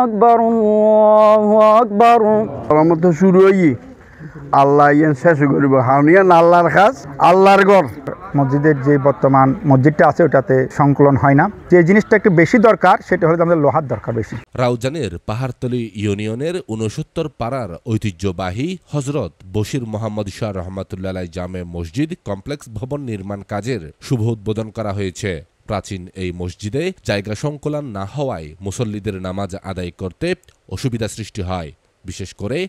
আকবার আল্লাহু আকবার রহমত শুরু হই আল্লাহ ইয়ান শেষ করব হানিয়ান আল্লাহর খাস আল্লাহর ঘর মসজিদের যে বর্তমান মসজিদটা আছে ওটাতে সংকলন হয় না যে জিনিসটা একটু বেশি দরকার সেটা হলো আমাদের লোহার দরকার বেশি রাউজানের পাহাড়তলী ইউনিয়নের ৬৯ পাড়ার ঐতিহ্যবাহী হজরত বশির মোহাম্মদ শাহ রহমাতুল্লাহ জামে মসজিদ কমপ্লেক্স ভবন নির্মাণ কাজের শুভ উদ্বোধন করা হয়েছে। প্রাচীন এই মসজিদে জায়গা সংকুলান না হওয়ায় মুসল্লিদের নামাজ আদায় করতে অসুবিধা সৃষ্টি হয়। বিশেষ করে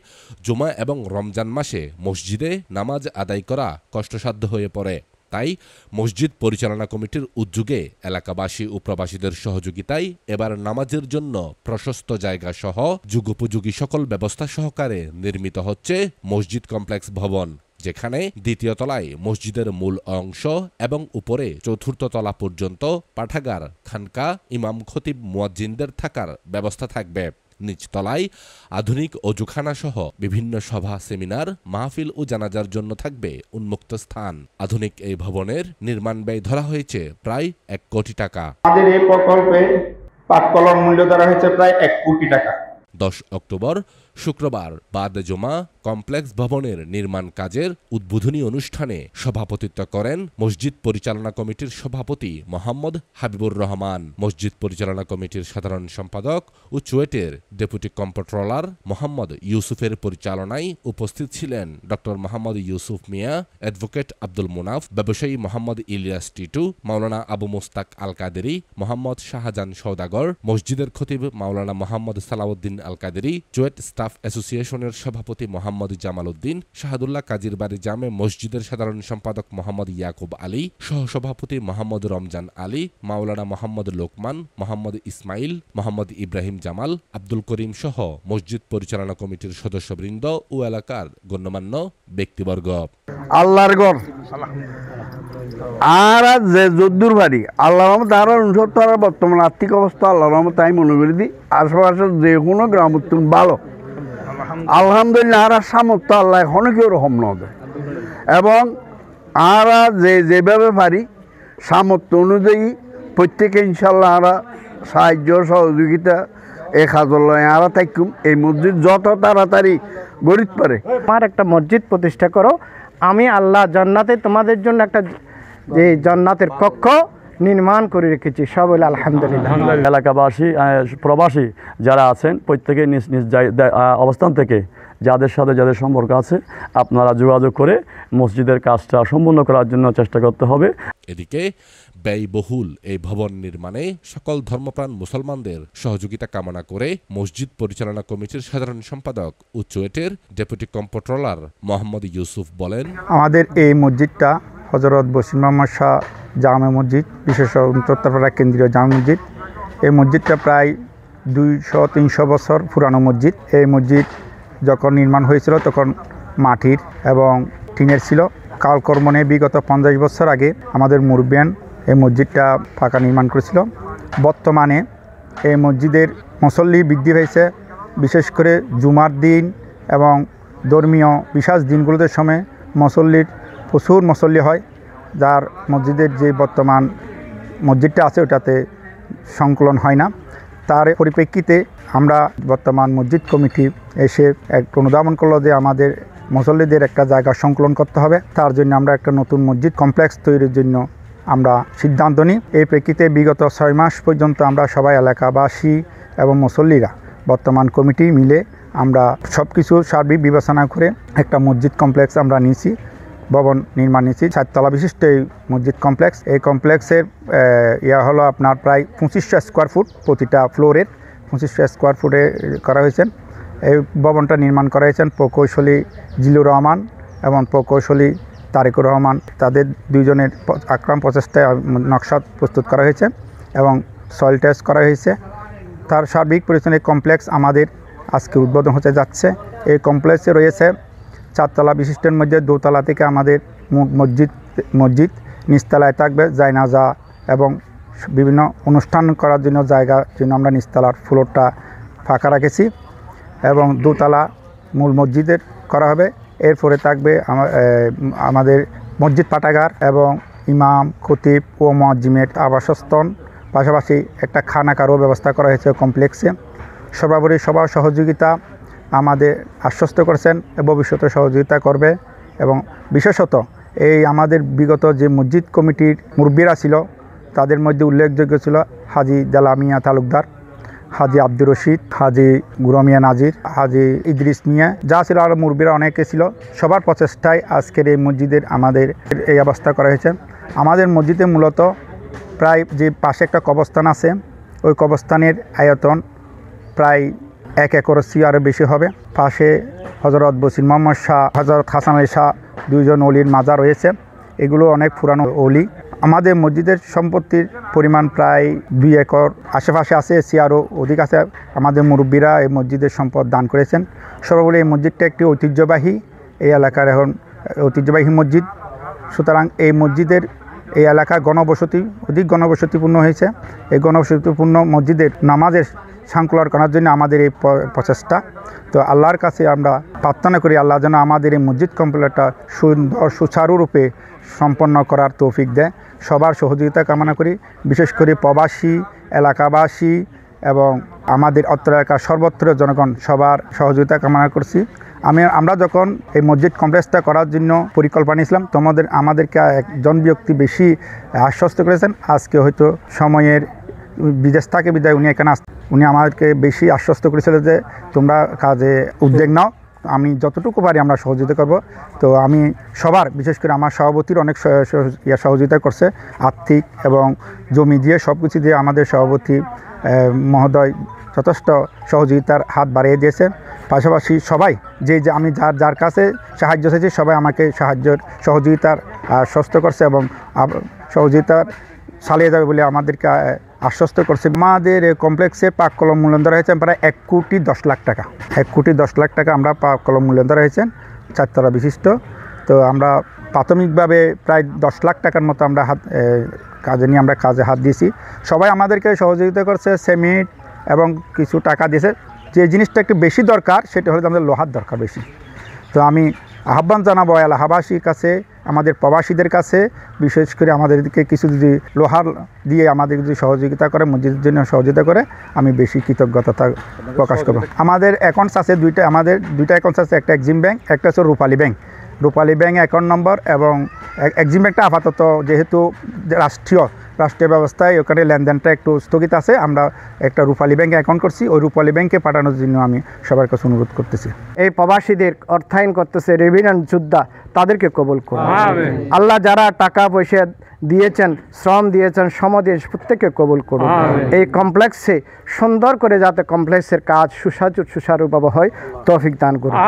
জুমা এবং রমজান মাসে মসজিদে নামাজ আদায় করা কষ্টসাধ্য হয়ে পড়ে। তাই মসজিদ পরিচালনা কমিটির উদ্যোগে এলাকাবাসী ও প্রবাসীদের সহযোগিতায় এবার নামাজের জন্য প্রশস্ত জায়গা সহ যুগোপযোগী সকল ব্যবস্থা সহকারে নির্মিত হচ্ছে মসজিদ কমপ্লেক্স ভবন, যেখানে দ্বিতীয় তলায় মসজিদের মূল অংশ এবং উপরে চতুর্থ তলা পর্যন্ত পাঠাগার, খানকা, ইমাম খতিব মুয়াজ্জিনদের থাকার ব্যবস্থা থাকবে। নিচতলায় আধুনিক অজুখানা সহ বিভিন্ন সভা, সেমিনার, মাহফিল ও জানাজার জন্য থাকবে উন্মুক্ত স্থান। আধুনিক এই ভবনের নির্মাণ ব্যয় ধরা হয়েছে প্রায় ১ কোটি টাকা। আমাদের এই প্রকল্পে পাটকলর মূল্য ধরা হয়েছে প্রায় ১ কোটি টাকা। ১০ অক্টোবর শুক্রবার বাদ জমা কমপ্লেক্স ভবনের নির্মাণ কাজের উদ্বোধনী অনুষ্ঠানে সভাপতিত্ব করেন মসজিদ পরিচালনা কমিটির সভাপতি মোহাম্মদ হাবিবুর রহমান। মসজিদ পরিচালনা কমিটির সাধারণ সম্পাদক ও চুয়েটের ডেপুটি কম্পট্রোলার মোহাম্মদ ইউসুফের পরিচালনায় উপস্থিত ছিলেন ড মোহাম্মদ ইউসুফ মিয়া, অ্যাডভোকেট আব্দুল মুনাফ, ব্যবসায়ী মোহাম্মদ ইলিয়াস টিটু, মাওলানা আবু মুস্তাক আল কাদেরি, মোহাম্মদ শাহজাহান সওদাগর, মসজিদের খতিব মাওলানা মোহাম্মদ সালাউদ্দিন আল কাদেরি, চুয়েট স্টাফ অ্যাসোসিয়েশনের সভাপতি মোহাম্মদ জামাল উদ্দিন, শাহাদুল্লাহ কাজীর বাড়ি জামে মসজিদের সাধারণ সম্পাদক মোহাম্মদ ইয়াকুব আলী, সহসভাপতি মোহাম্মদ রমজান আলী, মাওলানা মোহাম্মদ লোকমান, মোহাম্মদ ইসমাইল, মোহাম্মদ ইব্রাহিম জামাল, আব্দুল করিম সহ মসজিদ পরিচালনা কমিটির সদস্যবৃন্দ ও এলাকার গণ্যমান্য ব্যক্তিবর্গ। আল্লাহর ঘর আর যে যদ্দুর বাড়ি আল্লাহ রহমত আর ৬৯ বর্তমান আর্থিক অবস্থা আল্লাহ রহমত তাই মনে করি দিই আশেপাশে যে কোনো গ্রাম উত্তম ভালো আলহামদুলিল্লাহ আর সামর্থ্য আল্লাহ এখনো কেউ রকম নয় এবং আর যেভাবে পারি সামর্থ্য অনুযায়ী প্রত্যেকে ইনশাল্লাহ আর সাহায্য সহযোগিতা এই কাজলয় আর থাকুম এই মসজিদ যত তাড়াতাড়ি গড়িতে পারে। আমার একটা মসজিদ প্রতিষ্ঠা করো, আমি আল্লাহ জান্নাতে তোমাদের জন্য একটা যে জান্নাতের কক্ষ নির্মাণ করে রেখেছি। সব হইল আলহামদুলিল্লাহ। এলাকাবাসী, প্রবাসী যারা আছেন প্রত্যেকে নিজ নিজ অবস্থান থেকে যাদের সাথে যাদের সম্পর্ক আছে আপনারা যোগাযোগ করে মসজিদের কাজটা সম্পূর্ণ করার জন্য চেষ্টা করতে হবে। এদিকে ব্যয়বহুল এই ভবন নির্মাণে সকল ধর্মপ্রাণ মুসলমানদের সহযোগিতা কামনা করে মসজিদ পরিচালনা কমিটির সাধারণ সম্পাদক ও চুয়েটের ডেপুটি কম্পট্রোলার মোহাম্মদ ইউসুফ বলেন, আমাদের এই মসজিদটা হজরত বশির মোহাম্মদ শাহ জামে মসজিদ, বিশেষ উত্তরপাড়া কেন্দ্রীয় জামে মসজিদ। এই মসজিদটা প্রায় ২০০-৩০০ বছর পুরানো মসজিদ। এই মসজিদ যখন নির্মাণ হয়েছিল তখন মাটির এবং টিনের ছিল। কালকর্মণে বিগত ৫০ বছর আগে আমাদের মুরব্বিয়ান এই মসজিদটা ফাঁকা নির্মাণ করেছিল। বর্তমানে এই মসজিদের মুসল্লি বৃদ্ধি হয়েছে, বিশেষ করে জুমার দিন এবং ধর্মীয় বিশেষ দিনগুলোতে সময় মুসল্লির প্রচুর মুসল্লি হয়, যার মসজিদের যে বর্তমান মসজিদটা আছে ওটাতে সংকলন হয় না। তার পরিপ্রেক্ষিতে আমরা বর্তমান মসজিদ কমিটি এসে এক অনুধাবন করলো যে আমাদের মুসল্লিদের একটা জায়গা সংকলন করতে হবে। তার জন্য আমরা একটা নতুন মসজিদ কমপ্লেক্স তৈরির জন্য আমরা সিদ্ধান্ত নিই। এই প্রেক্ষিতে বিগত ৬ মাস পর্যন্ত আমরা সবাই এলাকাবাসী এবং মুসল্লিরা বর্তমান কমিটি মিলে আমরা সব কিছু সার্বিক বিবেচনা করে একটা মসজিদ কমপ্লেক্স আমরা নিয়েছি, ভবন নির্মাণ নিয়েছি। ৪ তলা বিশিষ্ট এই মসজিদ কমপ্লেক্স। এই কমপ্লেক্সের হলো আপনার প্রায় ২৫০০ স্কোয়ার ফুট, প্রতিটা ফ্লোরের ২৫০০ স্কোয়ার ফুটে করা হয়েছে। এই ভবনটা নির্মাণ করা হয়েছেন প্রকৌশলী জিলুর রহমান এবং প্রকৌশলী তারেকুর রহমান। তাদের দুইজনের আক্রাম প্রচেষ্টায় নকশা প্রস্তুত করা হয়েছে এবং সয়েল টেস্ট করা হয়েছে। তার সার্বিক পরিচালনা এই কমপ্লেক্স আমাদের আজকে উদ্বোধন হতে যাচ্ছে। এই কমপ্লেক্সে রয়েছে ৪ তলা বিশিষ্টের মধ্যে ২ তলা থেকে আমাদের মসজিদ, নিচতলায় থাকবে জায়নাজা এবং বিভিন্ন অনুষ্ঠান করার জন্য জায়গার জন্য আমরা নিচতলার ফ্লোরটা ফাঁকা রেখেছি এবং ২ তলা মূল মসজিদের করা হবে। এরপরে থাকবে আমাদের মসজিদ পাঠাগার এবং ইমাম, খতিব ও মুয়াজ্জিমের আবাসস্থল, পাশাপাশি একটা খানাকারও ব্যবস্থা করা হয়েছে কমপ্লেক্সে। সর্বোপরি সবার সহযোগিতা আমাদের আশ্বস্ত করেছেন, ভবিষ্যতে সহযোগিতা করবে। এবং বিশেষত এই আমাদের বিগত যে মসজিদ কমিটির মুরব্বীরা ছিল তাদের মধ্যে উল্লেখযোগ্য ছিল হাজি জালামিয়া তালুকদার, হাজি আব্দুর রশিদ, হাজি গুরমিয়া নাজির, হাজি ইদ্রিস মিয়া, যা ছিল আরও মুরব্বীরা অনেকে ছিল। সবার প্রচেষ্টায় আজকের এই মসজিদের আমাদের এই অবস্থা করা হয়েছে। আমাদের মসজিদে মূলত প্রায় যে পাশে একটা কবরস্থান আছে, ওই কবরস্থানের আয়তন প্রায় 1 একরের চেয়ে আরও বেশি হবে। পাশে হজরত বসির মোহাম্মদ শাহ, হজরত হাসান আলী শাহ, 2জন অলির মাজার রয়েছে। এগুলো অনেক পুরানো অলি। আমাদের মসজিদের সম্পত্তির পরিমাণ প্রায় 2 একর আশেপাশে আছে, এসে আরও অধিক আছে। আমাদের মুরব্বীরা এই মসজিদের সম্পদ দান করেছেন। সর্বোপরি এই মসজিদটা একটি ঐতিহ্যবাহী, এই এলাকার এখন ঐতিহ্যবাহী মসজিদ। সুতরাং এই মসজিদের এই এলাকায় অধিক ঘনবসতিপূর্ণ হয়েছে। এই ঘনবসতিপূর্ণ মসজিদের নামাজের শৃঙ্খলা করার জন্য আমাদের এই প্রচেষ্টা। তো আল্লাহর কাছে আমরা প্রার্থনা করি আল্লাহ যেন আমাদের এই মসজিদ কমপ্লেক্সটা সুন্দর সুচারুরূপে সম্পন্ন করার তৌফিক দেয়। সবার সহযোগিতা কামনা করি, বিশেষ করে প্রবাসী এলাকাবাসী এবং আমাদের অত্র এলাকার সর্বত্র জনগণ সবার সহযোগিতা কামনা করছি। আমরা যখন এই মসজিদ কমপ্লেক্সটা করার জন্য পরিকল্পনা নিয়েছিলাম আমাদেরকে একজন ব্যক্তি বেশি আশ্বস্ত করেছেন। আজকে হয়তো সময়ের বিদেশ থাকে বিদায় উনি আমাদেরকে বেশি আশ্বস্ত করেছিলেন যে তোমরা কাজে উদ্যোগ নাও, আমি যতটুকু পারি আমরা সহযোগিতা করব। তো আমি সবার, বিশেষ করে আমার সভাপতির অনেক সহযোগিতা করছে, আর্থিক এবং জমি দিয়ে সব কিছু দিয়ে আমাদের সভাপতি মহোদয় যথেষ্ট সহযোগিতার হাত বাড়িয়ে দিয়েছে। পাশাপাশি সবাই যে আমি যার কাছে সাহায্য চেয়েছি সবাই আমাকে সহযোগিতার আশ্বস্ত করছে এবং সহযোগিতার চালিয়ে যাবে বলে আমাদেরকে আশ্বস্ত করছে। আমাদের কমপ্লেক্সের পাক কলম মূল্যায়ন ধরা হয়েছে প্রায় 1,10,00,000 টাকা। 1,10,00,000 টাকা আমরা পাক কলম মূল্যায়ন ধরা হয়েছেন, 4 তলা বিশিষ্ট। তো আমরা প্রাথমিকভাবে প্রায় 10 লাখ টাকার মতো আমরা কাজে হাত দিয়েছি। সবাই আমাদেরকে সহযোগিতা করছে, সিমেন্ট এবং কিছু টাকা দিয়েছে। যে জিনিসটা একটু বেশি দরকার সেটা হলো আমাদের লোহার দরকার বেশি। তো আমি আহ্বান জানাবো এলাকাবাসীর কাছে, আমাদের প্রবাসীদের কাছে, বিশেষ করে আমাদেরকে কিছু যদি লোহার দিয়ে আমাদের যদি সহযোগিতা করে, মসজিদের জন্য সহযোগিতা করে, আমি বেশি কৃতজ্ঞতা প্রকাশ করব। আমাদের অ্যাকাউন্টস আছে আমাদের দুইটা অ্যাকাউন্টস আছে, একটা এক্সিম ব্যাংক, একটা হচ্ছে রূপালী ব্যাংক। রূপালী ব্যাংক অ্যাকাউন্ট নম্বর এবং এক্সিম ব্যাংকটা আপাতত যেহেতু রাষ্ট্রীয় ব্যবস্থায় ওখানে লেনদেনটা একটু স্থগিত আছে, আমরা একটা রূপালী ব্যাংকে অ্যাকাউন্ট করছি, ওই রূপালী ব্যাংকে পাঠানোর জন্য আমি সবার কাছে অনুরোধ করতেছি। এই প্রবাসীদের অর্থায়ন করতেছে রেভিডেন্ট যোদ্ধা, তাদেরকে কবুল করুন। আল্লাহ যারা টাকা পয়সা দিয়েছেন, শ্রম দিয়েছেন, সময় দিয়েছেন, প্রত্যেককে কবুল করুন। এই কমপ্লেক্সে সুন্দর করে যাতে কমপ্লেক্সের কাজ সুচারুভাবে হয় তৌফিক দান করুন।